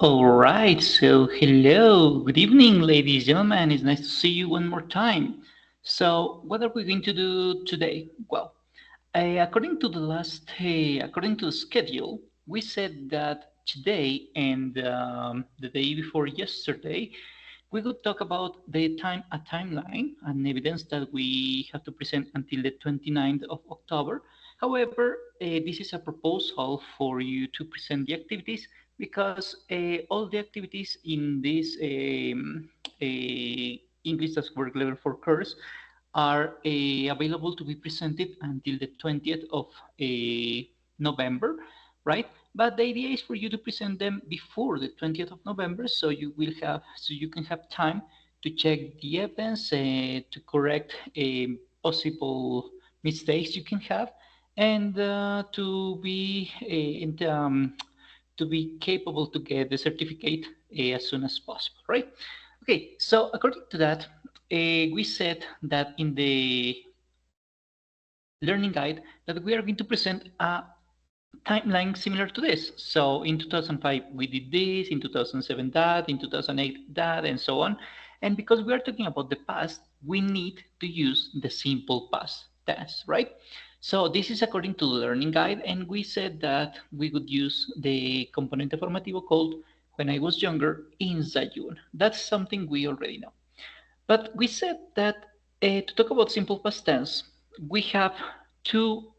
All right, so hello, good evening, ladies and gentlemen. It's nice to see you one more time. So, what are we going to do today? Well, according to according to the schedule, we said that today and the day before yesterday, we could talk about a timeline, and evidence that we have to present until the 29th of October. However, this is a proposal for you to present the activities because all the activities in this English as work level 4 course are available to be presented until the 20th of November, right? But the idea is for you to present them before the 20th of November, so you can have time to check the evidence, to correct possible mistakes you can have, and to be capable to get the certificate as soon as possible, right? Okay, so according to that, we said that in the learning guide that we are going to present a timeline similar to this. So in 2005 we did this, in 2007 that, in 2008 that, and so on. And because we are talking about the past, we need to use the simple past tense, right? So this is according to the learning guide, and we said that we would use the componente formativo called when I was younger in Zayun. That's something we already know. But we said that to talk about simple past tense, we have two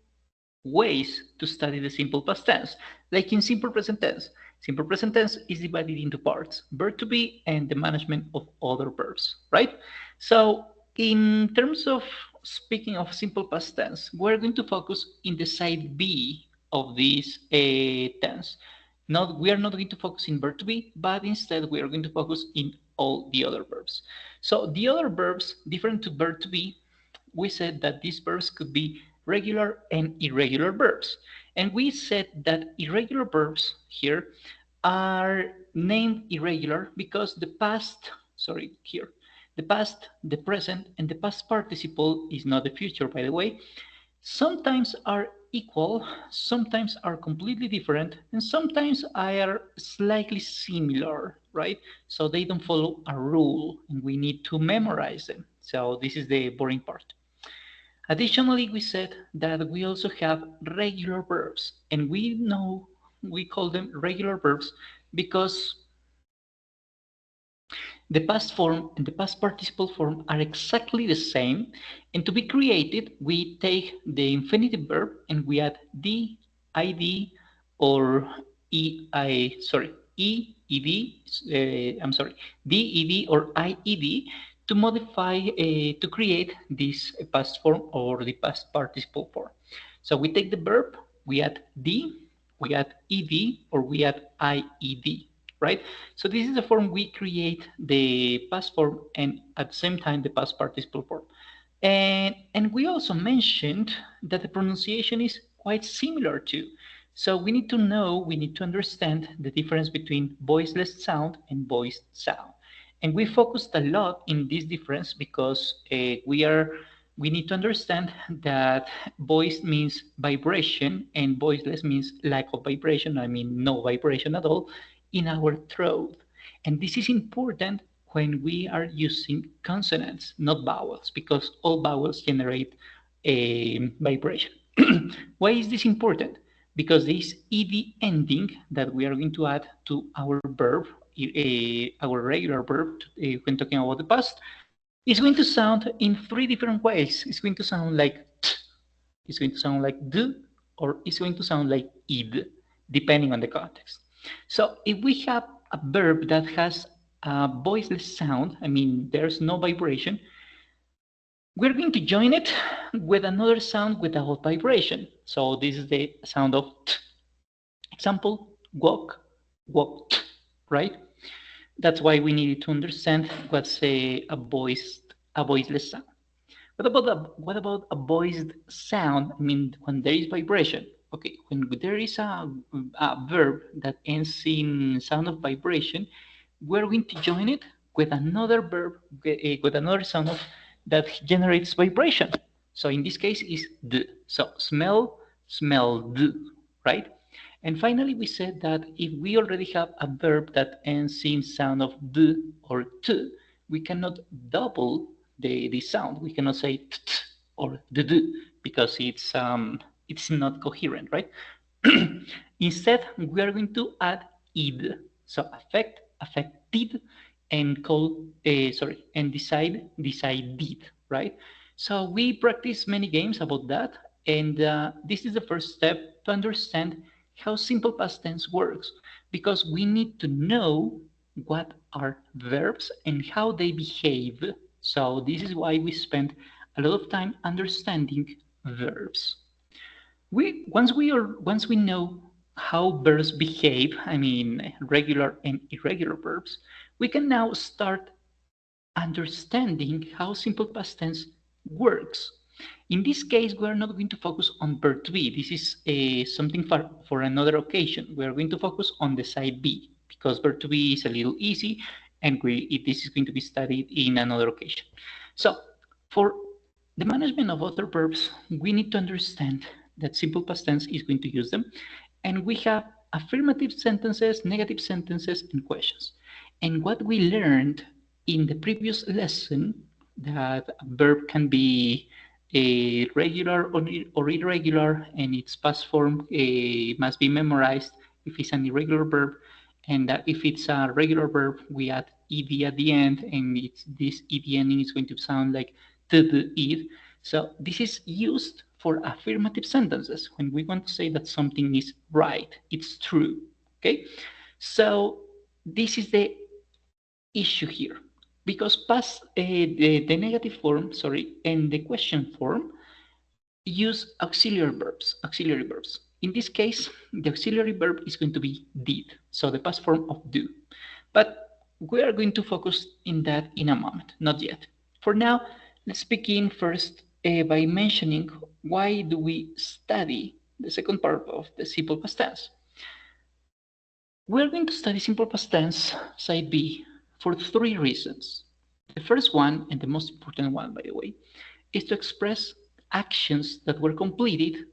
ways to study the simple past tense. Like in simple present tense. Simple present tense is divided into parts, verb to be and the management of other verbs, right? So in terms of speaking of simple past tense, we're going to focus in the side B of this tense. We are not going to focus in verb to be, but instead we are going to focus in all the other verbs. So the other verbs, different to verb to be, we said that these verbs could be regular and irregular verbs. And we said that irregular verbs here are named irregular because the past, the present, and the past participle is not the future, by the way, sometimes are equal, sometimes are completely different, and sometimes are slightly similar, right? So they don't follow a rule, and we need to memorize them. So this is the boring part. Additionally, we said that we also have regular verbs, and we call them regular verbs because the past form and the past participle form are exactly the same. And to be created, we take the infinitive verb and we add d, id, or EED, I'm sorry, DED or IED to modify, to create this past form or the past participle form. So we take the verb, we add D, we add ED, or we add IED, right? So this is the form we create the past form and at the same time the past participle form. And we also mentioned that the pronunciation is quite similar too. So we need to understand the difference between voiceless sound and voiced sound. And we focused a lot in this difference because we need to understand that voice means vibration and voiceless means lack of vibration. I mean, no vibration at all in our throat. And this is important when we are using consonants, not vowels, because all vowels generate a vibration. Why is this important? Because this ed ending that we are going to add to our verb, our regular verb, when talking about the past, is going to sound in three different ways. It's going to sound like t, it's going to sound like d, or it's going to sound like id, depending on the context. So if we have a verb that has a voiceless sound, I mean, there's no vibration, we're going to join it with another sound without vibration. So this is the sound of t. Example, walk, walked, right? That's why we need to understand what's a voiceless sound. What about a voiced sound? I mean, when there is vibration. Okay, when there is a verb that ends in sound of vibration, we're going to join it with another verb, with another sound of, that generates vibration. So in this case is the. So smell, smelled, right? And finally, we said that if we already have a verb that ends in sound of d or t, we cannot double the sound. We cannot say t, -t or d because it's not coherent, right? Instead, we are going to add id. So affect, affected, and and decided, right? So we practice many games about that, and this is the first step to understand how simple past tense works, because we need to know what are verbs and how they behave. So this is why we spend a lot of time understanding verbs. Once we know how verbs behave, I mean regular and irregular verbs, we can now start understanding how simple past tense works. In this case, we are not going to focus on verb to be. This is something for another occasion. We are going to focus on the side B because verb to be is a little easy, and this is going to be studied in another occasion. So, for the management of other verbs, we need to understand that simple past tense is going to use them, and we have affirmative sentences, negative sentences, and questions. And what we learned in the previous lesson, that a verb can be a regular or irregular, and its past form must be memorized if it's an irregular verb, and if it's a regular verb, we add ed at the end, and this ed ending is going to sound like ed. So this is used for affirmative sentences when we want to say that something is right, it's true. Okay, so this is the issue here, because past the negative form, sorry, and the question form use auxiliary verbs. In this case, the auxiliary verb is going to be did, so the past form of do. But we are going to focus in that in a moment, not yet. For now, let's begin first by mentioning why do we study the second part of the simple past tense. We're going to study simple past tense, side B, for three reasons. The first one, and the most important one, by the way, is to express actions that were completed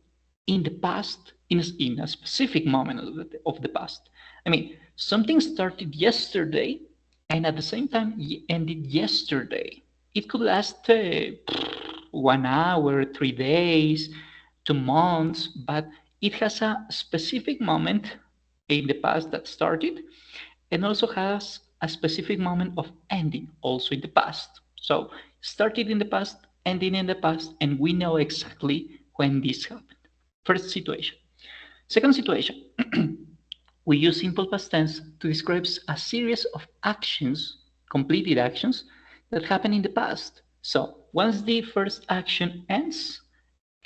in the past, in a specific moment of the past. I mean, something started yesterday and at the same time ended yesterday. It could last 1 hour, 3 days, 2 months, but it has a specific moment in the past that started and also has a specific moment of ending also in the past. So started in the past, ending in the past, and we know exactly when this happened. First situation. Second situation, we use simple past tense to describe a series of actions, completed actions, that happen in the past. So once the first action ends,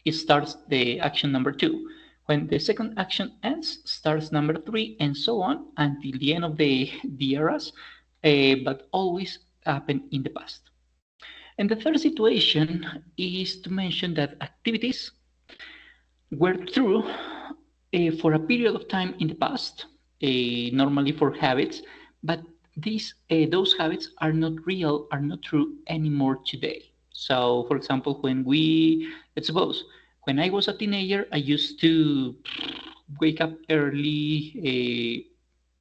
it starts the action number 2. When the second action ends, starts number 3, and so on until the end of the eras, but always happen in the past. And the third situation is to mention that activities were true for a period of time in the past, normally for habits, but those habits are not real, are not true anymore today. So, for example, let's suppose, when I was a teenager, I used to wake up early.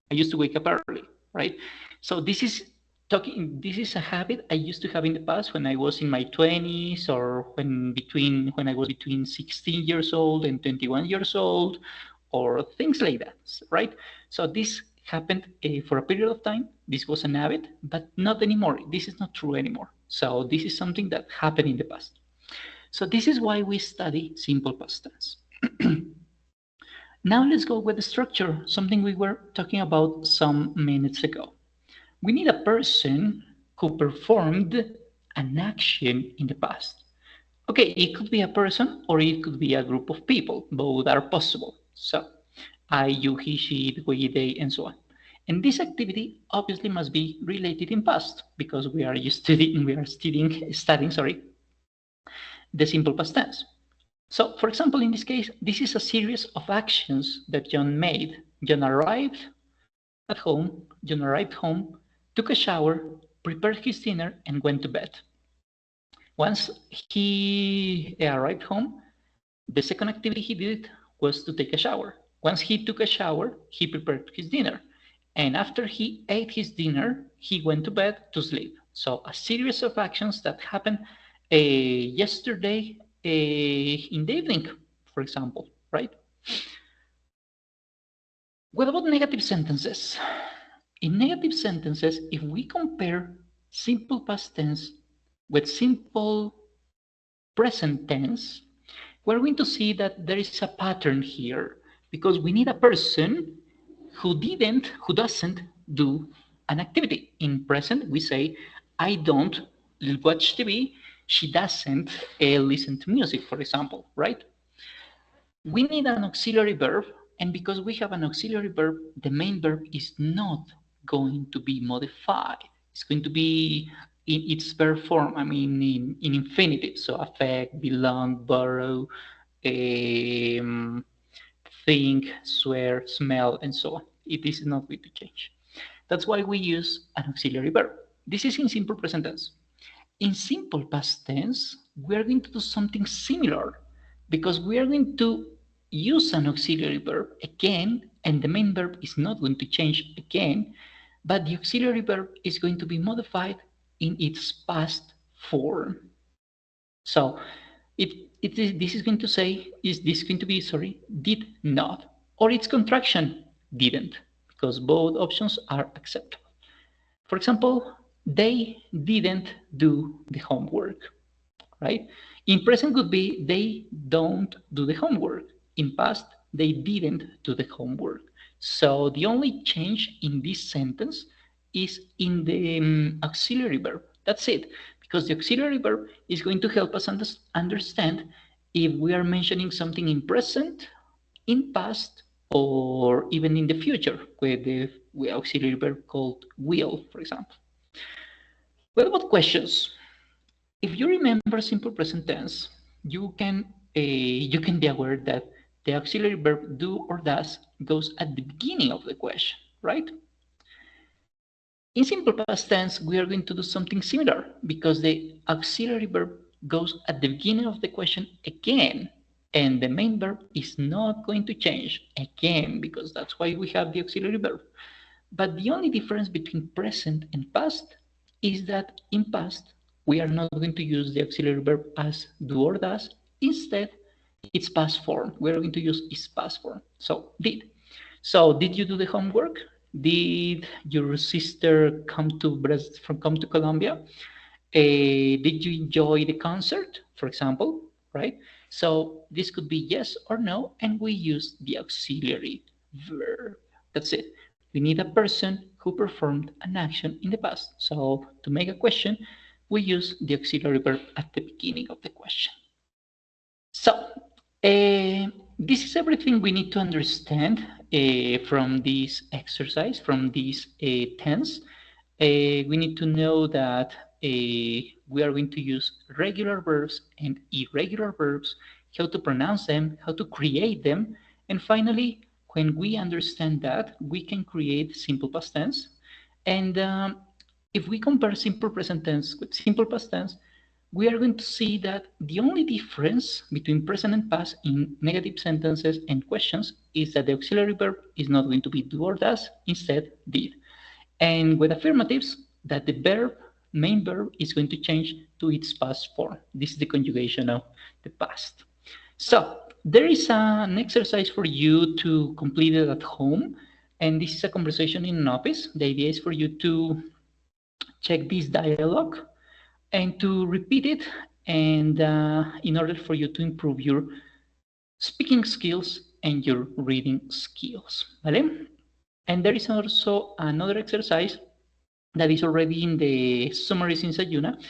I used to wake up early, right? So this is a habit I used to have in the past when I was in my 20s, or when I was between 16 years old and 21 years old, or things like that, right? So this happened for a period of time. This was an habit, but not anymore. This is not true anymore. So this is something that happened in the past. So this is why we study simple past tense. Now let's go with the structure, something we were talking about some minutes ago. We need a person who performed an action in the past. Okay, it could be a person or it could be a group of people. Both are possible. So, I, you, he, she, it, we, they, and so on. And this activity obviously must be related in past because studying, the simple past tense. So, for example, in this case, this is a series of actions that John made. John arrived home, took a shower, prepared his dinner, and went to bed. Once he arrived home, the second activity he did was to take a shower. Once he took a shower, he prepared his dinner. And after he ate his dinner, he went to bed to sleep. So a series of actions that happened yesterday in the evening, for example, right? What about negative sentences? In negative sentences, if we compare simple past tense with simple present tense, we're going to see that there is a pattern here because we need a person who doesn't do an activity. In present, we say, I don't watch TV, she doesn't listen to music, for example, right? We need an auxiliary verb, and because we have an auxiliary verb, the main verb is not going to be modified. It's going to be in its verb form, I mean, in infinitive, so affect, belong, borrow, um, think, swear, smell, and so on. It is not going to change. That's why we use an auxiliary verb. This is in simple present tense. In simple past tense, we are going to do something similar because we are going to use an auxiliary verb again, and the main verb is not going to change again, but the auxiliary verb is going to be modified in its past form. So this is going to say, is this going to be, sorry, did not, or its contraction, didn't, because both options are acceptable. For example, they didn't do the homework, right? In present would be they don't do the homework. In past, they didn't do the homework. So the only change in this sentence is in the auxiliary verb. That's it, because the auxiliary verb is going to help us understand if we are mentioning something in present, in past, or even in the future with the auxiliary verb called will, for example. What about questions? If you remember simple present tense, you can be aware that the auxiliary verb do or does goes at the beginning of the question, right? In simple past tense, we are going to do something similar because the auxiliary verb goes at the beginning of the question again, and the main verb is not going to change again because that's why we have the auxiliary verb. But the only difference between present and past is that in past, we are not going to use the auxiliary verb as do or does. Instead, it's past form. We're going to use its past form. So, did. So, did you do the homework? Did your sister come to Colombia? Did you enjoy the concert, for example, right? So this could be yes or no, and we use the auxiliary verb. That's it. We need a person who performed an action in the past. So to make a question, we use the auxiliary verb at the beginning of the question. So this is everything we need to understand from this exercise, from this tense. We need to know that we are going to use regular verbs and irregular verbs, how to pronounce them, how to create them, and finally, when we understand that, we can create simple past tense. And if we compare simple present tense with simple past tense, we are going to see that the only difference between present and past in negative sentences and questions is that the auxiliary verb is not going to be do or does, instead did. And with affirmatives, that the main verb is going to change to its past form. This is the conjugation of the past. So there is an exercise for you to complete it at home. And this is a conversation in an office. The idea is for you to check this dialogue and to repeat it, and in order for you to improve your speaking skills and your reading skills. ¿Vale? And there is also another exercise that is already in the summaries in Sayuna,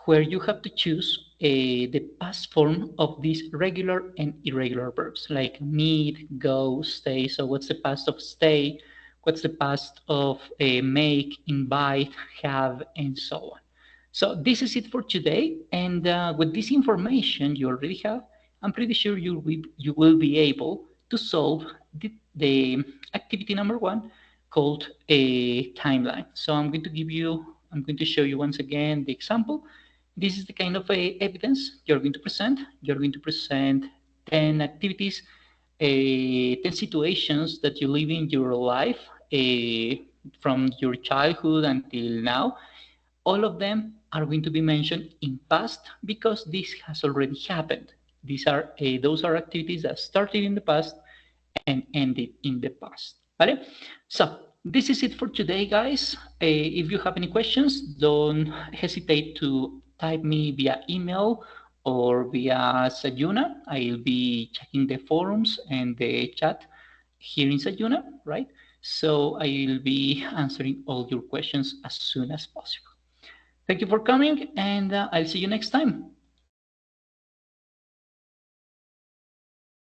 where you have to choose the past form of these regular and irregular verbs, like meet, go, stay. So what's the past of stay? What's the past of make, invite, have, and so on. So this is it for today. And with this information you already have, I'm pretty sure you will be able to solve the activity number 1 called a timeline. So I'm going to show you once again the example. This is the kind of evidence you're going to present. You're going to present 10 activities 10 situations that you live in your life from your childhood until now. All of them are going to be mentioned in past because this has already happened. Those are activities that started in the past and ended in the past. ¿Vale? So this is it for today, guys. If you have any questions, don't hesitate to type me via email or via Sayuna. I'll be checking the forums and the chat here in Sayuna, right? So I'll be answering all your questions as soon as possible. Thank you for coming, and I'll see you next time.